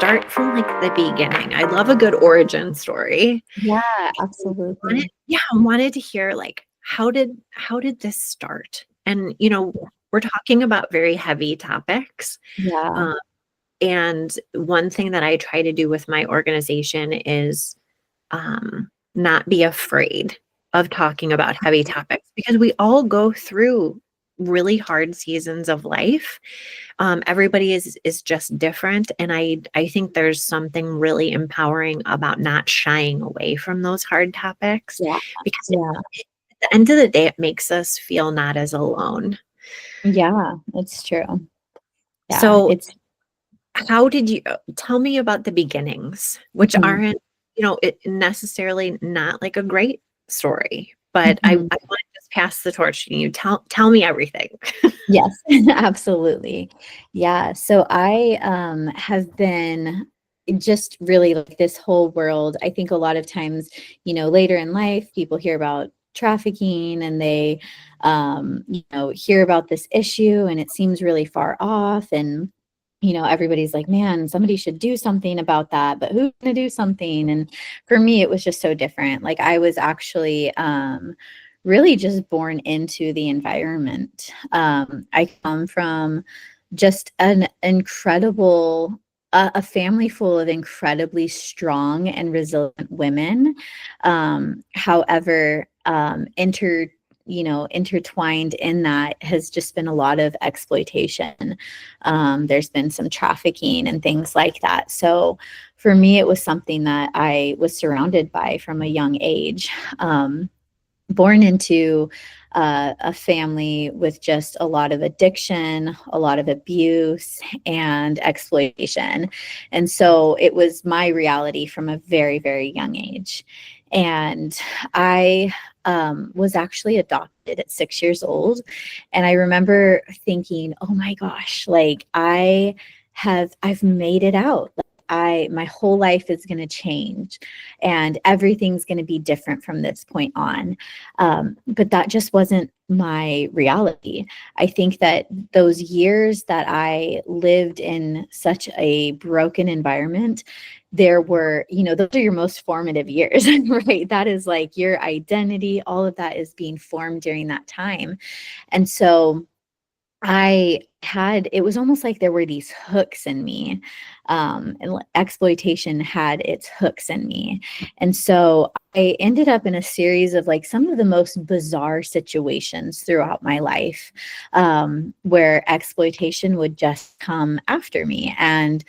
start from like the beginning. I love a good origin story. Yeah, absolutely. I wanted to hear like how did this start? And we're talking about very heavy topics. Yeah. And one thing that I try to do with my organization is not be afraid of talking about heavy topics, because we all go through really hard seasons of life. Everybody is just different. And I think there's something really empowering about not shying away from those hard topics, Yeah. because Yeah. at the end of the day, it makes us feel not as alone. Yeah, it's true. Yeah, So it's how did you tell me about the beginnings, which mhm, aren't, it necessarily not like a great story, but I mhm. want to just pass the torch to you. Tell me everything. Yes, absolutely. Yeah, so I have been just really like this whole world. I think a lot of times, later in life, people hear about trafficking and they hear about this issue and it seems really far off, and everybody's like, man, somebody should do something about that, but who's going to do something? And for me, it was just so different. Like I was actually really just born into the environment. I come from just an incredible, a family full of incredibly strong and resilient women. However, intertwined in that has just been a lot of exploitation. There's been some trafficking and things like that. So for me, it was something that I was surrounded by from a young age. Born into a family with just a lot of addiction, a lot of abuse, and exploitation. And so it was my reality from a very, very young age. And I was actually adopted at 6 years old. And I remember thinking, oh my gosh, like I've made it out. My whole life is going to change and everything's going to be different from this point on. But that just wasn't my reality. I think that those years that I lived in such a broken environment, there were, those are your most formative years, right? That is like your identity, all of that is being formed during that time. And so it was almost like there were these hooks in me. And exploitation had its hooks in me. And so I ended up in a series of like some of the most bizarre situations throughout my life, where exploitation would just come after me. And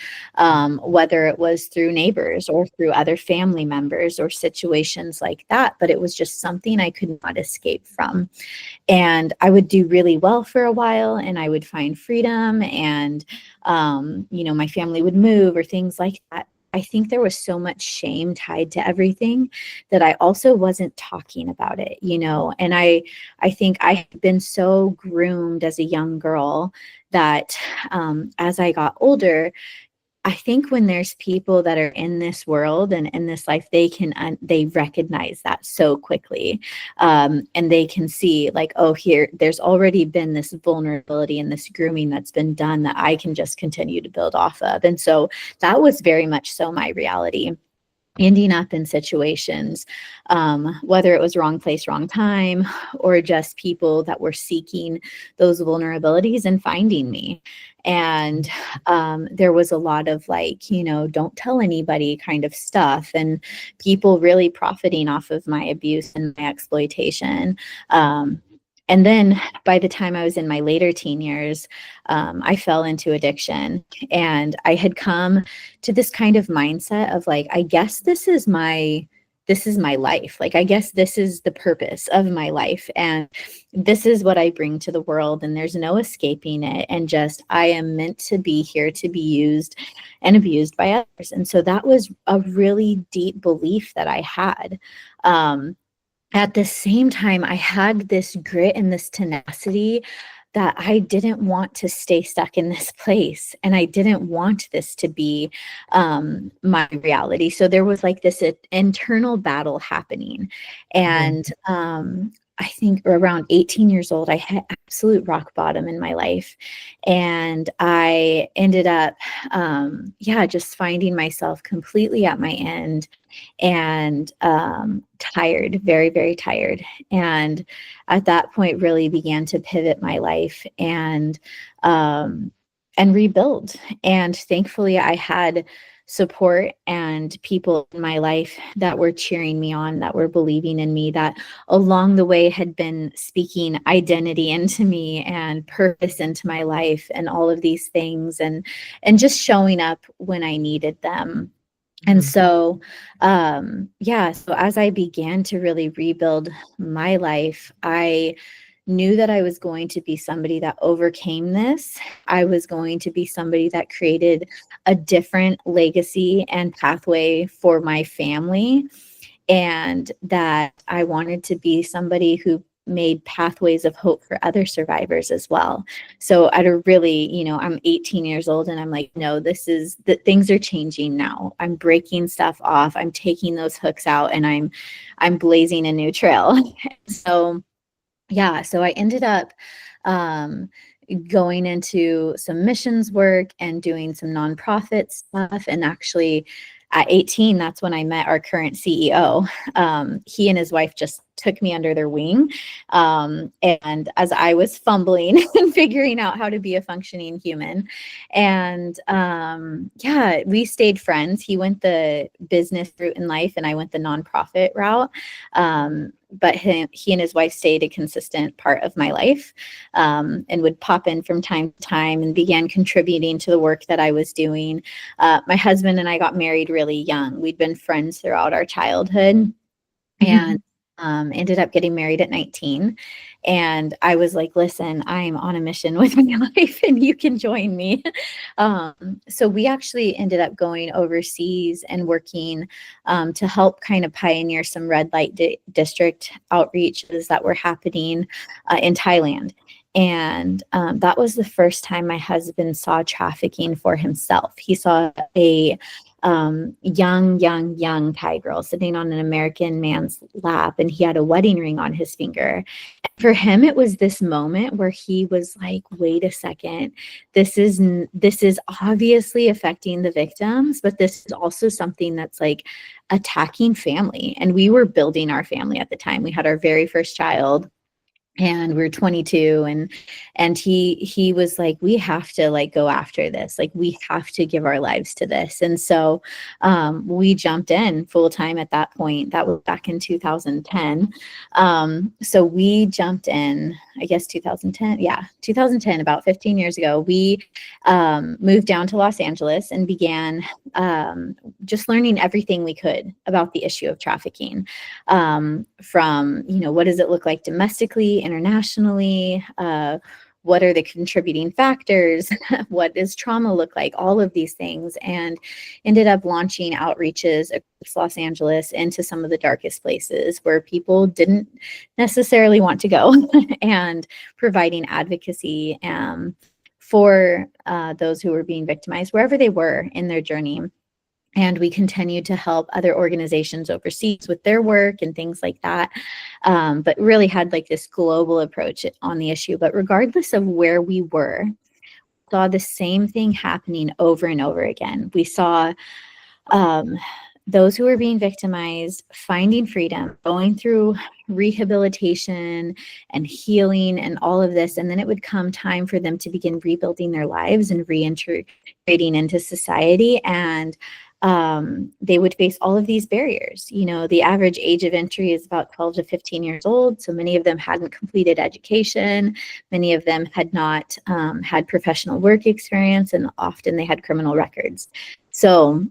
whether it was through neighbors or through other family members or situations like that, but it was just something I could not escape from. And I would do really well for a while and I would find freedom and, my family would move or things like that. I think there was so much shame tied to everything that I also wasn't talking about it, and I think I had been so groomed as a young girl that as I got older, I think when there's people that are in this world and in this life, they recognize that so quickly, and they can see like, oh, there's already been this vulnerability and this grooming that's been done that I can just continue to build off of. And so that was very much so my reality. Ending up in situations, whether it was wrong place, wrong time, or just people that were seeking those vulnerabilities and finding me. And there was a lot of like, don't tell anybody kind of stuff, and people really profiting off of my abuse and my exploitation. And then by the time I was in my later teen years, I fell into addiction, and I had come to this kind of mindset of like, I guess this is my life. Like, I guess this is the purpose of my life. And this is what I bring to the world. And there's no escaping it. And just, I am meant to be here to be used and abused by others. And so that was a really deep belief that I had. At the same time, I had this grit and this tenacity that I didn't want to stay stuck in this place. And I didn't want this to be my reality. So there was like this internal battle happening. And I think around 18 years old, I hit absolute rock bottom in my life. And I ended up, just finding myself completely at my end and tired, very, very tired. And at that point, really began to pivot my life and rebuild. And thankfully, I had support and people in my life that were cheering me on, that were believing in me, that along the way had been speaking identity into me and purpose into my life and all of these things, and just showing up when I needed them. And so, so as I began to really rebuild my life, I knew that I was going to be somebody that overcame this. I was going to be somebody that created a different legacy and pathway for my family, and that I wanted to be somebody who made pathways of hope for other survivors as well. So at a really, I'm 18 years old and I'm like, no, that things are changing now. I'm breaking stuff off. I'm taking those hooks out and I'm blazing a new trail. So I ended up going into some missions work and doing some nonprofit stuff. And actually at 18, that's when I met our current CEO. He and his wife just took me under their wing. And as I was fumbling and figuring out how to be a functioning human, and we stayed friends. He went the business route in life and I went the nonprofit route. But he and his wife stayed a consistent part of my life, and would pop in from time to time and began contributing to the work that I was doing. My husband and I got married really young. We'd been friends throughout our childhood, and ended up getting married at 19. And I was like, listen, I'm on a mission with my life and you can join me. So we actually ended up going overseas and working to help kind of pioneer some red light district outreaches that were happening in Thailand. And that was the first time my husband saw trafficking for himself. He saw a young Thai girl sitting on an American man's lap, and he had a wedding ring on his finger. For him, it was this moment where he was like, wait a second, this is obviously affecting the victims, but this is also something that's like attacking family. And we were building our family at the time. We had our very first child. And we were 22, and he was like, we have to like go after this. Like we have to give our lives to this. And so we jumped in full time at that point. That was back in 2010. So we jumped in, I guess 2010, about 15 years ago. We moved down to Los Angeles and began just learning everything we could about the issue of trafficking, from, what does it look like domestically, internationally, what are the contributing factors, what does trauma look like, all of these things, and ended up launching outreaches across Los Angeles into some of the darkest places where people didn't necessarily want to go, and providing advocacy for those who were being victimized wherever they were in their journey. And we continued to help other organizations overseas with their work and things like that. But really had like this global approach on the issue. But regardless of where we were, saw the same thing happening over and over again. We saw those who were being victimized finding freedom, going through rehabilitation and healing and all of this. And then it would come time for them to begin rebuilding their lives and reintegrating into society. And they would face all of these barriers. The average age of entry is about 12 to 15 years old. So many of them hadn't completed education. Many of them had not had professional work experience, and often they had criminal records. So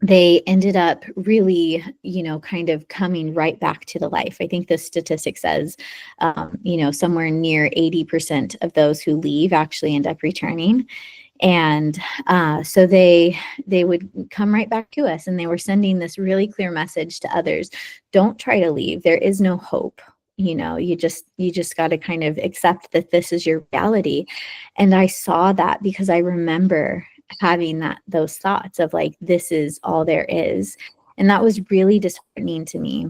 they ended up really, kind of coming right back to the life. I think the statistic says, somewhere near 80% of those who leave actually end up returning. And so they would come right back to us, and they were sending this really clear message to others: don't try to leave. There is no hope. You just got to kind of accept that this is your reality. And I saw that because I remember having those thoughts of like, this is all there is. And that was really disheartening to me.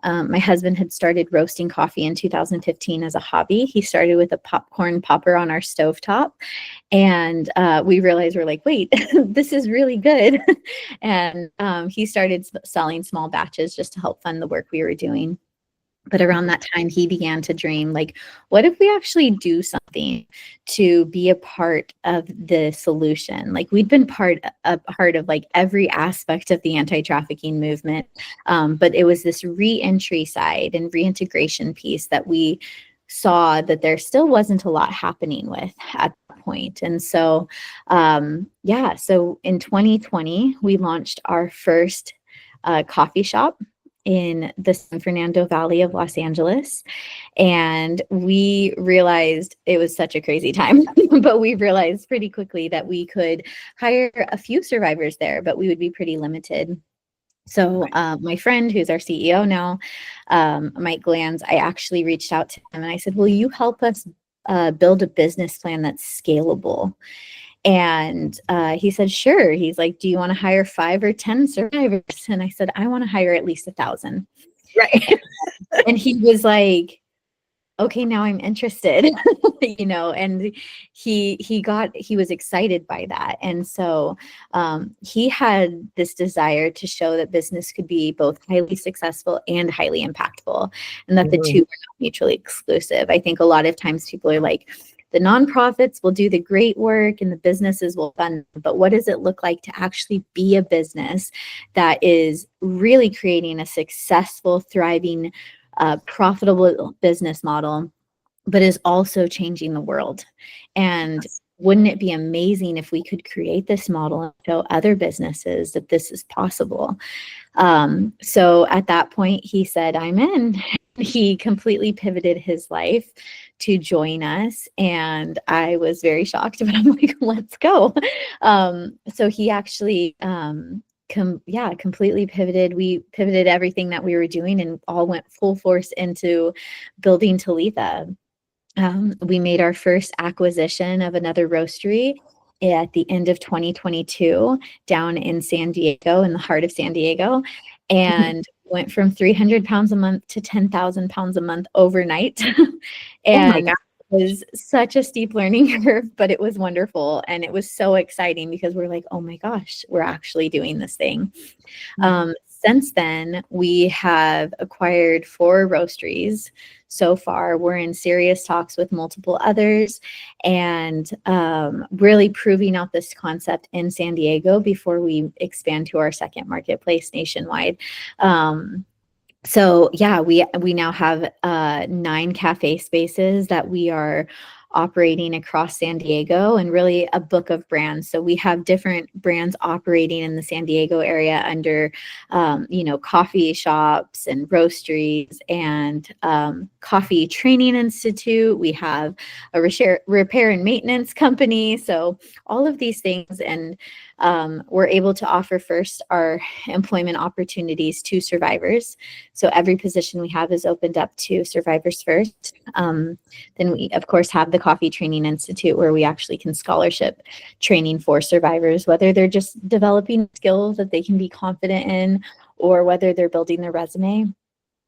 My husband had started roasting coffee in 2015 as a hobby. He started with a popcorn popper on our stovetop. And we realized, we're like, wait, this is really good. And he started selling small batches just to help fund the work we were doing. But around that time, he began to dream, like, what if we actually do something to be a part of the solution? Like, we'd been a part of like every aspect of the anti-trafficking movement. But it was this re-entry side and reintegration piece that we saw that there still wasn't a lot happening with at that point. And so, so in 2020, we launched our first coffee shop in the San Fernando Valley of Los Angeles. And we realized it was such a crazy time, but we realized pretty quickly that we could hire a few survivors there, but we would be pretty limited. So my friend, who's our CEO now, Mike Glanz, I actually reached out to him and I said, will you help us build a business plan that's scalable? And he said, sure. He's like, do you want to hire 5 or 10 survivors? And I said, I want to hire at least 1,000. Right. And he was like, okay, now I'm interested, and he was excited by that. And so he had this desire to show that business could be both highly successful and highly impactful, and that the two were not mutually exclusive. I think a lot of times people are like, the nonprofits will do the great work and the businesses will fund, but what does it look like to actually be a business that is really creating a successful, thriving, profitable business model, but is also changing the world? And wouldn't it be amazing if we could create this model and show other businesses that this is possible? So at that point, he said, I'm in. He completely pivoted his life to join us. And I was very shocked, but I'm like, let's go. So he actually completely pivoted. We pivoted everything that we were doing and all went full force into building Talitha. We made our first acquisition of another roastery at the end of 2022 down in San Diego, in the heart of San Diego, and went from 300 pounds a month to 10,000 pounds a month overnight. And oh my God. It was such a steep learning curve, but it was wonderful. And it was so exciting because we're like, oh my gosh, we're actually doing this thing. Since then, we have acquired 4 roasteries. So far, we're in serious talks with multiple others and really proving out this concept in San Diego before we expand to our second marketplace nationwide. So yeah, we now have 9 cafe spaces that we are operating across San Diego, and really a book of brands. So we have different brands operating in the San Diego area under, coffee shops and roasteries and coffee training institute. We have a repair and maintenance company. So all of these things, and we're able to offer first our employment opportunities to survivors. So every position we have is opened up to survivors first. Then we, of course, have the Coffee Training Institute, where we actually can scholarship training for survivors, whether they're just developing skills that they can be confident in, or whether they're building their resume.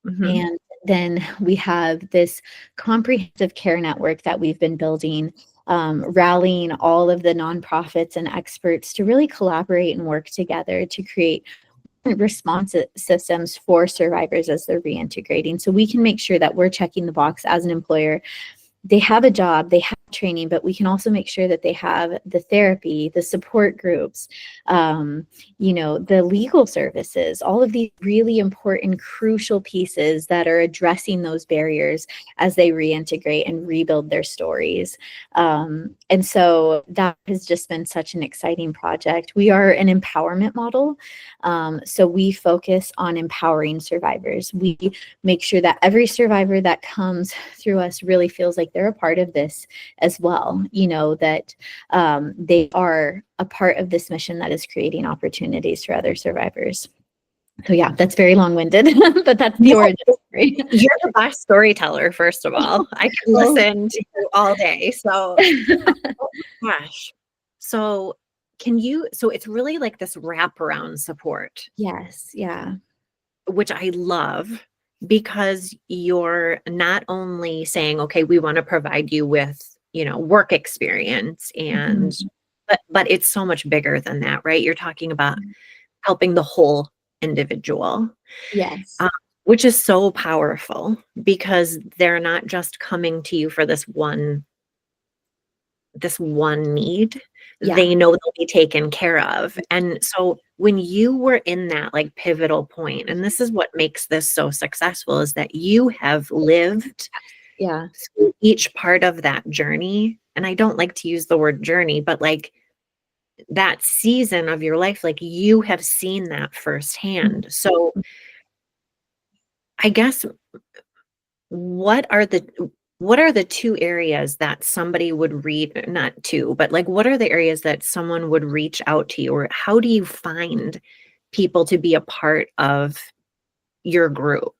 And then we have this comprehensive care network that we've been building, rallying all of the nonprofits and experts to really collaborate and work together to create response systems for survivors as they're reintegrating. So we can make sure that we're checking the box as an employer. They have a job, they have training, but we can also make sure that they have the therapy, the support groups, the legal services, all of these really important, crucial pieces that are addressing those barriers as they reintegrate and rebuild their stories. And so that has just been such an exciting project. We are an empowerment model. So we focus on empowering survivors. We make sure that every survivor that comes through us really feels like they're a part of this as well, that they are a part of this mission that is creating opportunities for other survivors. So yeah, that's very long-winded, but that's the origin story. You're the best storyteller, first of all. I can listen to you all day. So, oh my gosh. So it's really like this wraparound support. Yes. Yeah. Which I love. because you're not only saying, okay, we want to provide you with, work experience and, but it's so much bigger than that, right? You're talking about helping the whole individual, Yes. uh, which is so powerful because they're not just coming to you for this one need. Yeah. They know they'll be taken care of. And so when you were in that like pivotal point, and this is what makes this so successful, is that you have lived Yeah. through each part of that journey. And I don't like to use the word journey, but like that season of your life, like you have seen that firsthand. So I guess what are the two areas that somebody would read, not two, but like what are the areas that someone would reach out to you, or how do you find people to be a part of your group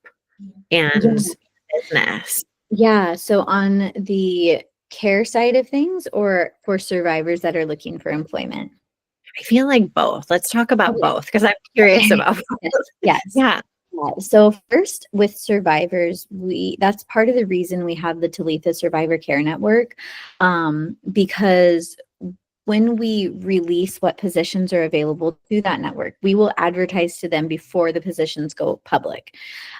and business? Yeah. So on the care side of things, or for survivors that are looking for employment? I feel like both. Let's talk about Okay. both because I'm curious Okay. about Yes. both. Yes. Yeah. Yeah. So first, with survivors, that's part of the reason we have the Talitha Survivor Care Network, because when we release what positions are available through that network, we will advertise to them before the positions go public.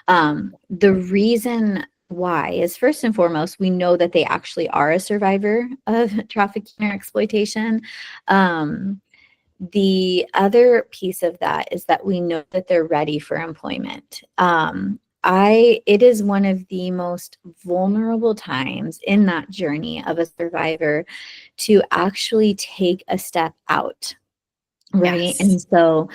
The reason why is, first and foremost, we know that they actually are a survivor of trafficking or exploitation. The other piece of that is that we know that they're ready for employment. It is one of the most vulnerable times in that journey of a survivor to actually take a step out, right? Yes. And so,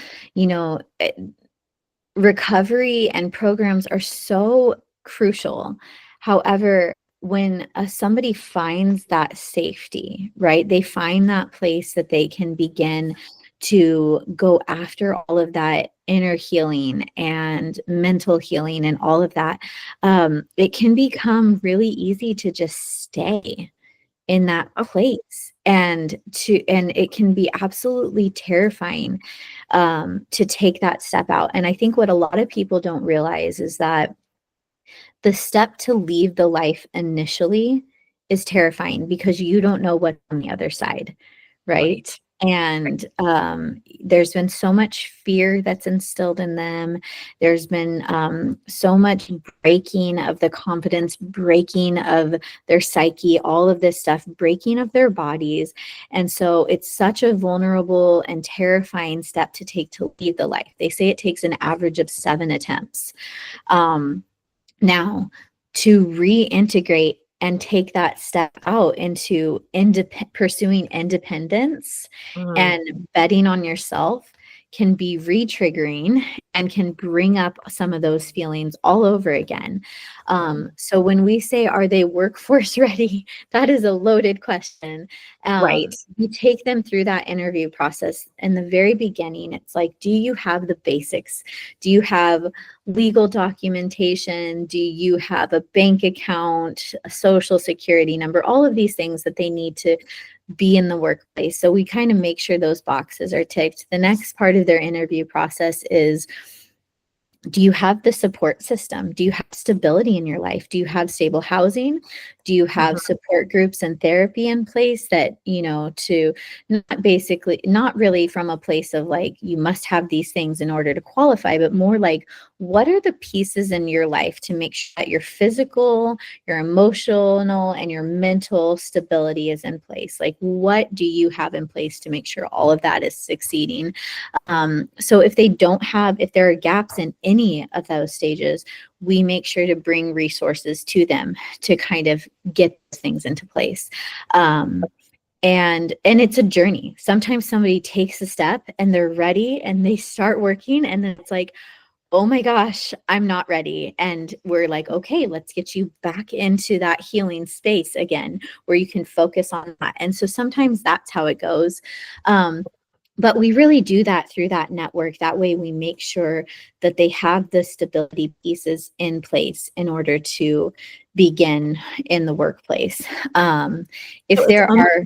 recovery and programs are so crucial. However, when somebody finds that safety, right, they find that place that they can begin to go after all of that inner healing and mental healing and all of that, it can become really easy to just stay in that place, and it can be absolutely terrifying to take that step out. And I think what a lot of people don't realize is that the step to leave the life initially is terrifying because you don't know what's on the other side, right? Right. And there's been so much fear that's instilled in them. There's been so much breaking of the confidence, breaking of their psyche, all of this stuff, breaking of their bodies. And so it's such a vulnerable and terrifying step to take to leave the life. They say it takes an average of 7 attempts. Now, to reintegrate and take that step out into pursuing independence Mm, and betting on yourself can be re-triggering and can bring up some of those feelings all over again. So when we say, are they workforce ready? That is a loaded question. right. You take them through that interview process. In the very beginning, it's like, do you have the basics? Do you have legal documentation? Do you have a bank account, a social security number, all of these things that they need to be in the workplace? So we kind of make sure those boxes are ticked. The next part of their interview process is, do you have the support system? Do you have stability in your life? Do you have stable housing? Do you have support groups and therapy in place that, to not really from a place of like, you must have these things in order to qualify, but more like, what are the pieces in your life to make sure that your physical, your emotional, and your mental stability is in place? Like, what do you have in place to make sure all of that is succeeding? So if there are gaps in any of those stages, we make sure to bring resources to them to kind of get things into place. And it's a journey. Sometimes somebody takes a step and they're ready and they start working, and then it's like, oh my gosh, I'm not ready. And we're like, okay, let's get you back into that healing space again, where you can focus on that. And so sometimes that's how it goes. But we really do that through that network. That way we make sure that they have the stability pieces in place in order to begin in the workplace. So If it's there almost, are,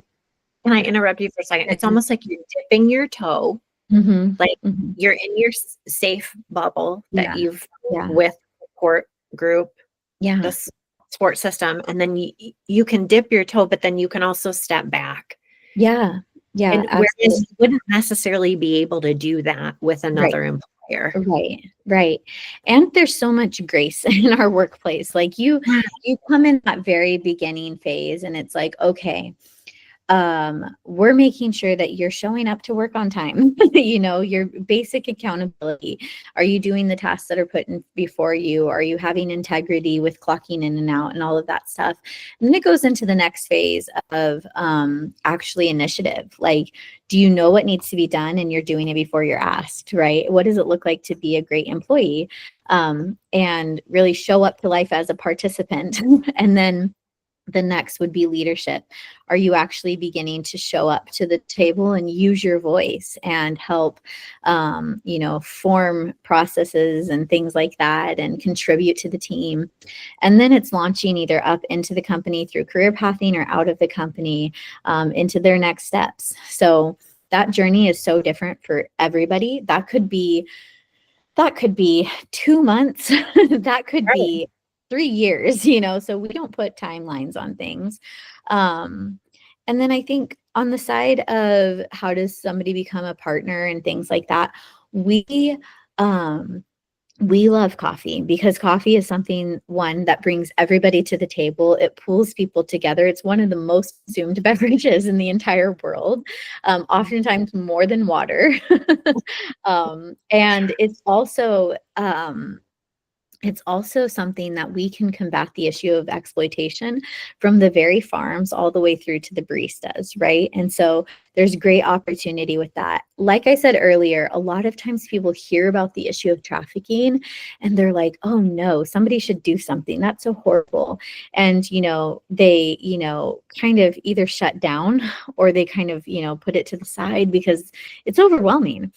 can I interrupt you for a second? It's almost like you're dipping your toe, Mhm, like mhm. you're in your safe bubble that Yeah, you've yeah, with support group, Yeah. this support system, and then you can dip your toe, but then you can also step back. Yeah. Yeah. And whereas Absolutely. you wouldn't necessarily be able to do that with Right. another employer. Right. And there's so much grace in our workplace. Like you come in that very beginning phase and it's like, okay, we're making sure that you're showing up to work on time. Your basic accountability. Are you doing the tasks that are put in before you? Are you having integrity with clocking in and out and all of that stuff? And then it goes into the next phase of actually initiative. Like, do you know what needs to be done and you're doing it before you're asked, right? What does it look like to be a great employee? And really show up to life as a participant. And then the next would be leadership. Are you actually beginning to show up to the table and use your voice and help, form processes and things like that and contribute to the team? And then it's launching either up into the company through career pathing or out of the company into their next steps. So that journey is so different for everybody. That could be 2 months. That could be 3 years, so we don't put timelines on things. And then I think on the side of how does somebody become a partner and things like that, we love coffee because coffee is something, one, that brings everybody to the table. It pulls people together. It's one of the most consumed beverages in the entire world, oftentimes more than water. And it's also something that we can combat the issue of exploitation from the very farms all the way through to the baristas, right? And so there's great opportunity with that. Like I said earlier, a lot of times people hear about the issue of trafficking and they're like, oh no, somebody should do something. That's so horrible. And, they, kind of either shut down or they kind of, put it to the side because it's overwhelming.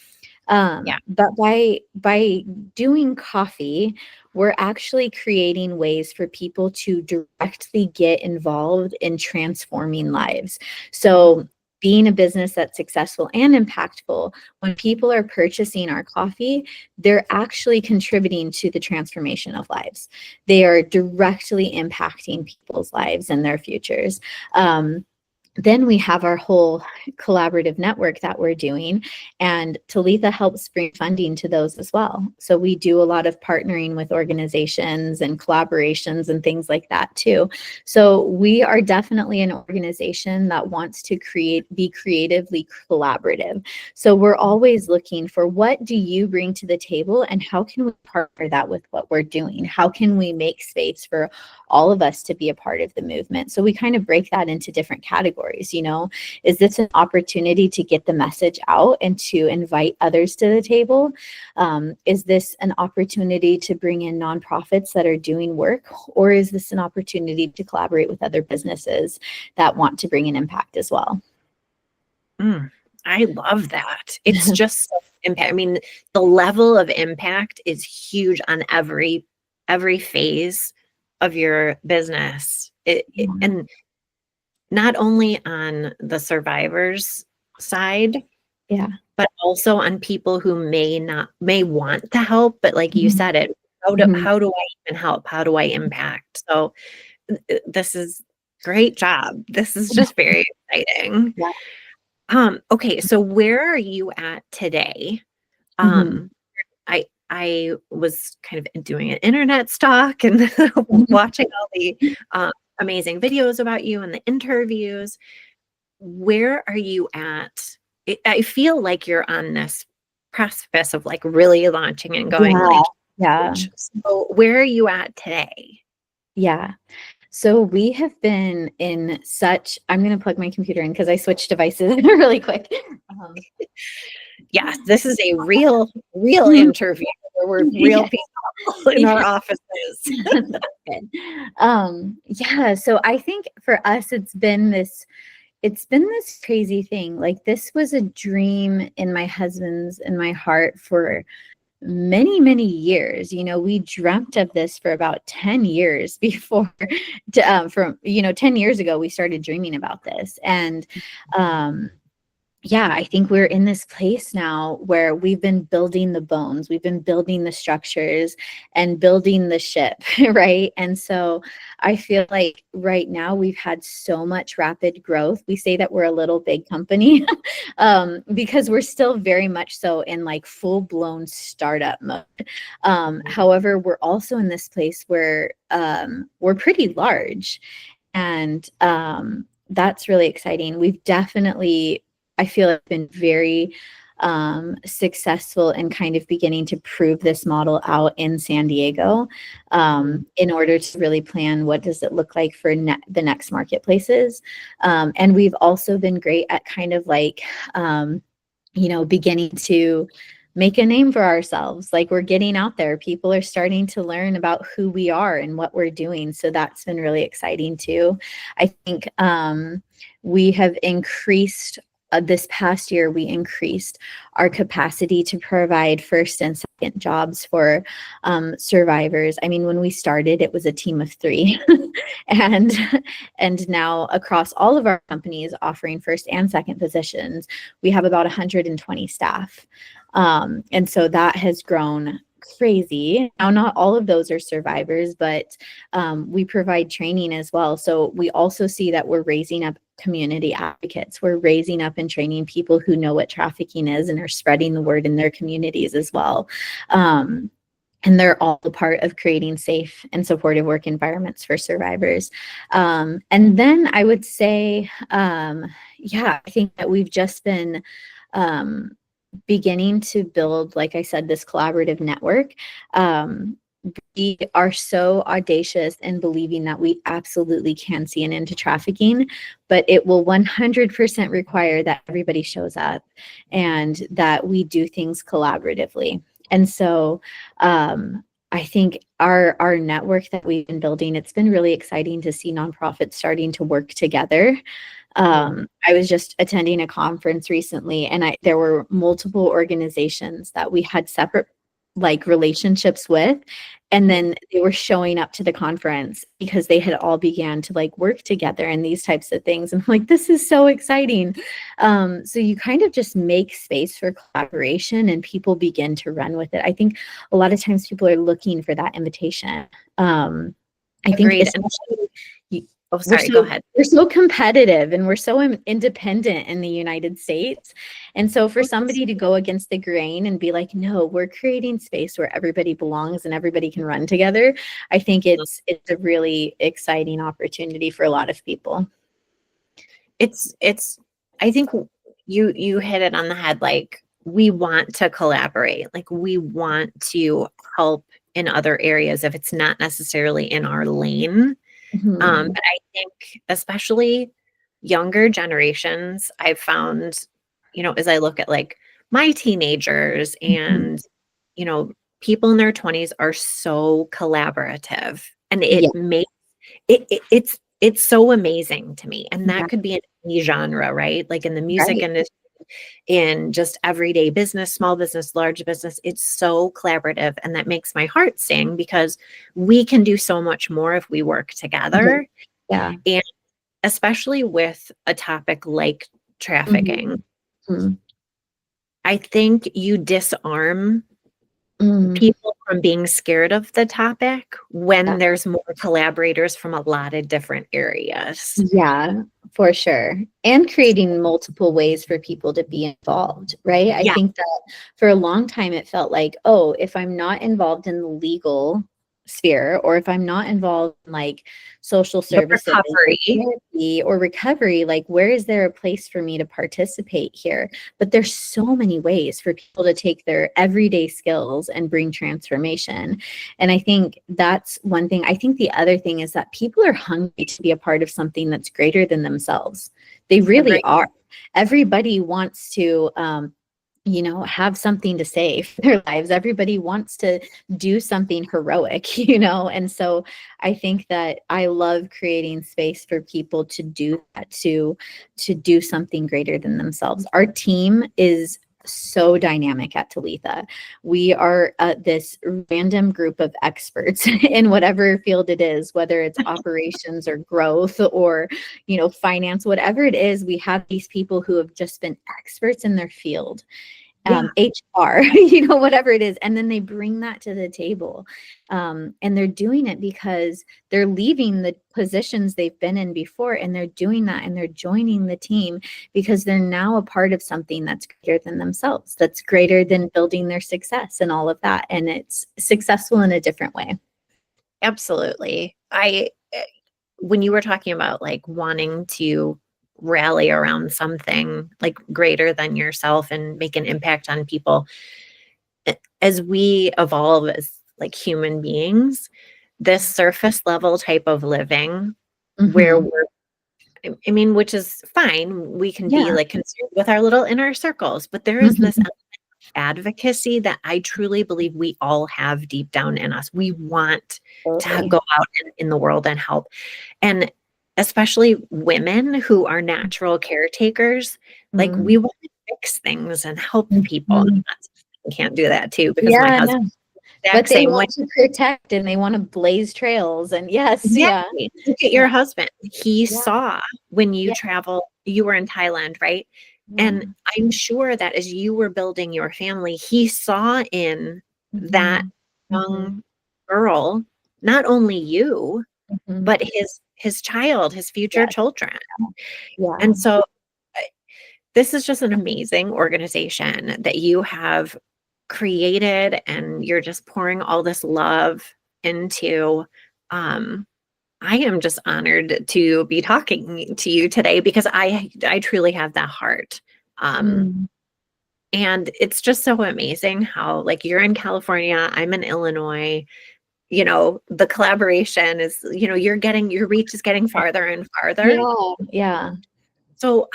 But by doing coffee, we're actually creating ways for people to directly get involved in transforming lives. So being a business that's successful and impactful, when people are purchasing our coffee, they're actually contributing to the transformation of lives. They are directly impacting people's lives and their futures. Then we have our whole collaborative network that we're doing, and Talitha helps bring funding to those as well. So we do a lot of partnering with organizations and collaborations and things like that too. So we are definitely an organization that wants to be creatively collaborative. So we're always looking for what do you bring to the table and how can we partner that with what we're doing? How can we make space for all of us to be a part of the movement? So we kind of break that into different categories. Is this an opportunity to get the message out and to invite others to the table? Is this an opportunity to bring in nonprofits that are doing work? Or is this an opportunity to collaborate with other businesses that want to bring an impact as well? I love that. It's just impact. I mean, the level of impact is huge on every phase of your business. And not only on the survivors side, but also on people who may want to help, but like you said it, how do I even help? How do I impact? So this is great job. This is just very exciting. Okay, so where are you at today? I was kind of doing an internet stalk and watching all the amazing videos about you and the interviews. Where are you at? I feel like you're on this precipice of like really launching and going huge. So where are you at today? So we have been in I'm going to plug my computer in because I switched devices really quick. Yes, this is a real interview where we're real people in our offices. Good. So I think for us, it's been this crazy thing. Like this was a dream in my husband's and my heart for many, many years. We dreamt of this for about 10 years before, 10 years ago, we started dreaming about this. And yeah, I think we're in this place now where we've been building the bones, we've been building the structures and building the ship, right? And so I feel like right now we've had so much rapid growth. We say that we're a little big company because we're still very much so in like full blown startup mode. However, we're also in this place where we're pretty large. And that's really exciting. We've definitely, I feel like, been very successful in kind of beginning to prove this model out in San Diego in order to really plan what does it look like for the next marketplaces. And we've also been great at kind of like, beginning to make a name for ourselves. Like we're getting out there. People are starting to learn about who we are and what we're doing. So that's been really exciting too. I think we have increased this past year, we increased our capacity to provide first and second jobs for survivors. I mean, when we started, it was a team of 3. and now across all of our companies offering first and second positions, we have about 120 staff. And so that has grown crazy. Now, not all of those are survivors, but we provide training as well. So we also see that we're raising up community advocates. We're raising up and training people who know what trafficking is and are spreading the word in their communities as well. And they're all a part of creating safe and supportive work environments for survivors. And then I would say, I think that we've just been beginning to build, like I said, this collaborative network. We are so audacious in believing that we absolutely can see an end to trafficking, but it will 100% require that everybody shows up and that we do things collaboratively. And so I think our network that we've been building, it's been really exciting to see nonprofits starting to work together. I was just attending a conference recently, and there were multiple organizations that we had separate like relationships with, and then they were showing up to the conference because they had all began to like work together and these types of things. And I'm like, this is so exciting. So you kind of just make space for collaboration and people begin to run with it. I think a lot of times people are looking for that invitation. I think especially Oh, sorry, go ahead. We're so competitive and we're so independent in the United States. And so for somebody to go against the grain and be like, no, we're creating space where everybody belongs and everybody can run together, I think it's a really exciting opportunity for a lot of people. I think you hit it on the head. Like, we want to collaborate. Like, we want to help in other areas if it's not necessarily in our lane. Mm-hmm. But I think especially younger generations, I've found, as I look at like my teenagers and, people in their 20s are so collaborative, and it makes it's so amazing to me. And that could be in any genre, right? Like in the music industry, in just everyday business, small business, large business. It's so collaborative, and that makes my heart sing because we can do so much more if we work together. Yeah. And especially with a topic like trafficking, I think you disarm people from being scared of the topic when there's more collaborators from a lot of different areas. Yeah, for sure. And creating multiple ways for people to be involved, right? I think that for a long time it felt like, oh, if I'm not involved in the legal sphere, or if I'm not involved in like social services or recovery, like where is there a place for me to participate here? But there's so many ways for people to take their everyday skills and bring transformation. And I think that's one thing. I think the other thing is that people are hungry to be a part of something that's greater than themselves. They really are. Everybody wants to have something to say for their lives. Everybody wants to do something heroic, and so I think that I love creating space for people to do that, to do something greater than themselves. Our team is so dynamic at Talitha. We are this random group of experts in whatever field it is, whether it's operations or growth or, finance, whatever it is. We have these people who have just been experts in their field. HR, whatever it is. And then they bring that to the table. And they're doing it because they're leaving the positions they've been in before, and they're doing that, and they're joining the team because they're now a part of something that's greater than themselves, that's greater than building their success and all of that. And it's successful in a different way. Absolutely. When you were talking about like wanting to rally around something like greater than yourself and make an impact on people, as we evolve as like human beings, this surface level type of living where we're, which is fine, we can be like concerned with our little inner circles, but there is this advocacy that I truly believe we all have deep down in us. We want to go out in the world and help. And especially women who are natural caretakers, like we want to fix things and help people. I can't do that too because my husband, but they want to protect and they want to blaze trails. And exactly. Look at your husband. He saw when you travel, you were in Thailand, right? And I'm sure that as you were building your family, he saw in that young girl, not only you, but his child, his future children. And so this is just an amazing organization that you have created, and you're just pouring all this love into. I am just honored to be talking to you today because I truly have that heart. And it's just so amazing how like you're in California, I'm in Illinois, the collaboration is, your reach is getting farther and farther. So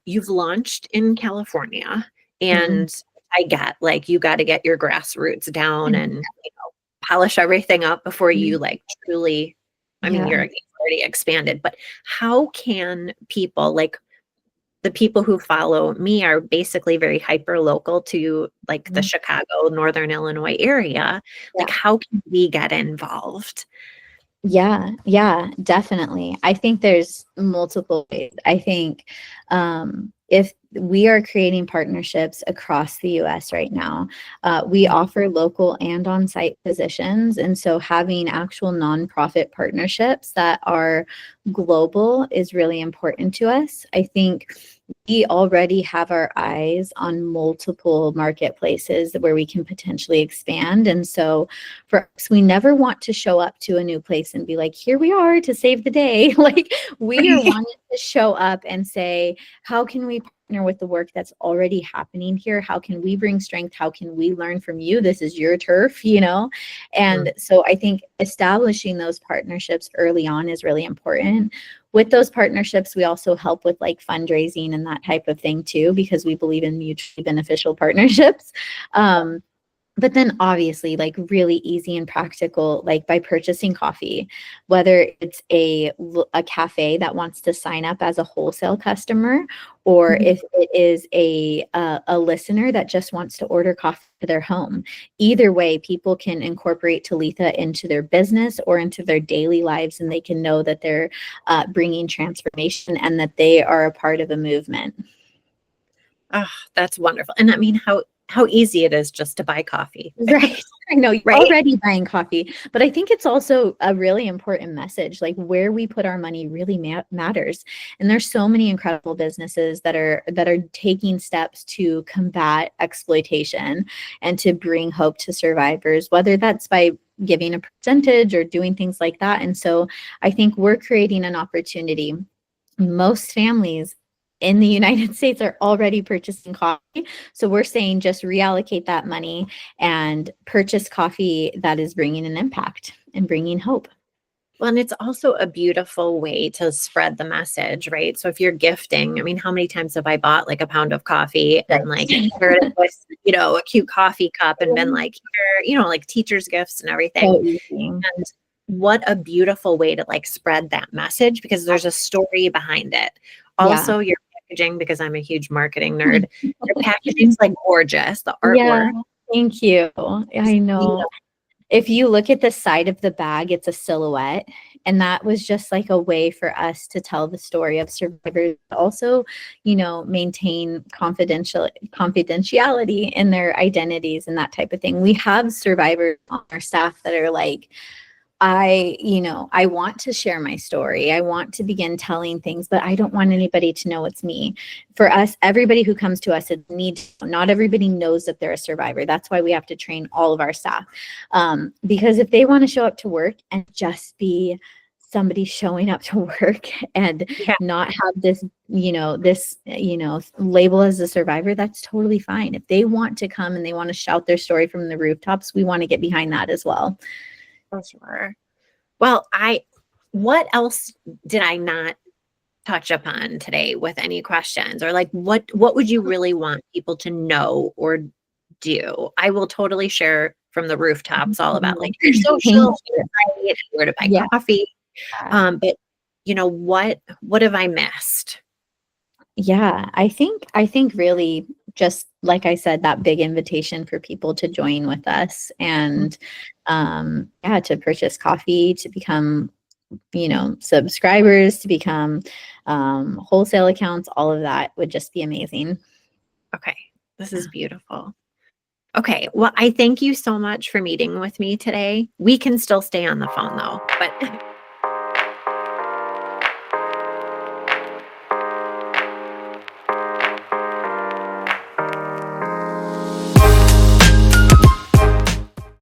you've launched in California, and I get like, you got to get your grassroots down and polish everything up before you like truly, you're already expanded, but how can people, like the people who follow me are basically very hyper local to like the Chicago, Northern Illinois area. Like how can we get involved? Yeah, definitely. I think there's multiple ways. I think if we are creating partnerships across the US right now, we offer local and on-site positions. And so having actual nonprofit partnerships that are global is really important to us. I think we already have our eyes on multiple marketplaces where we can potentially expand. And so for us, we never want to show up to a new place and be like, here we are to save the day. Like we are wanting to show up and say, how can we partner with the work that's already happening here? How can we bring strength? How can we learn from you? This is your turf, And so I think establishing those partnerships early on is really important. With those partnerships, we also help with like fundraising and that type of thing too, because we believe in mutually beneficial partnerships. But then obviously like really easy and practical, like by purchasing coffee, whether it's a cafe that wants to sign up as a wholesale customer, or if it is a listener that just wants to order coffee to their home. Either way, people can incorporate Talitha into their business or into their daily lives, and they can know that they're bringing transformation and that they are a part of a movement. Oh, that's wonderful. And I mean, how easy it is just to buy coffee. Right. I know you're already buying coffee, but I think it's also a really important message. Like where we put our money really matters. And there's so many incredible businesses that are taking steps to combat exploitation and to bring hope to survivors, whether that's by giving a percentage or doing things like that. And so I think we're creating an opportunity. Most families in the United States are already purchasing coffee. So we're saying just reallocate that money and purchase coffee that is bringing an impact and bringing hope. Well, and it's also a beautiful way to spread the message, right? So if you're gifting, I mean, how many times have I bought like a pound of coffee and like shared it with, a cute coffee cup and been like, here, like teachers' gifts and everything. And what a beautiful way to like spread that message, because there's a story behind it. Also, you're packaging because I'm a huge marketing nerd. Their packaging's like gorgeous. The Yeah, artwork. thank you. I know. If you look at the side of the bag, it's a silhouette. And that was just like a way for us to tell the story of survivors, also, maintain confidentiality in their identities and that type of thing. We have survivors on our staff that are like, I want to share my story. I want to begin telling things, but I don't want anybody to know it's me. For us, everybody who comes to us, not everybody knows that they're a survivor. That's why we have to train all of our staff. Because if they want to show up to work and just be somebody showing up to work and not have this label as a survivor, that's totally fine. If they want to come and they want to shout their story from the rooftops, we want to get behind that as well. For sure. Well, what else did I not touch upon today with any questions, or like what would you really want people to know or do? I will totally share from the rooftops all about like your social, where to buy coffee. But what have I missed? Yeah, I think really just like I said, that big invitation for people to join with us and to purchase coffee, to become, subscribers, to become wholesale accounts, all of that would just be amazing. Okay, this is beautiful. Okay, well, I thank you so much for meeting with me today. We can still stay on the phone though, but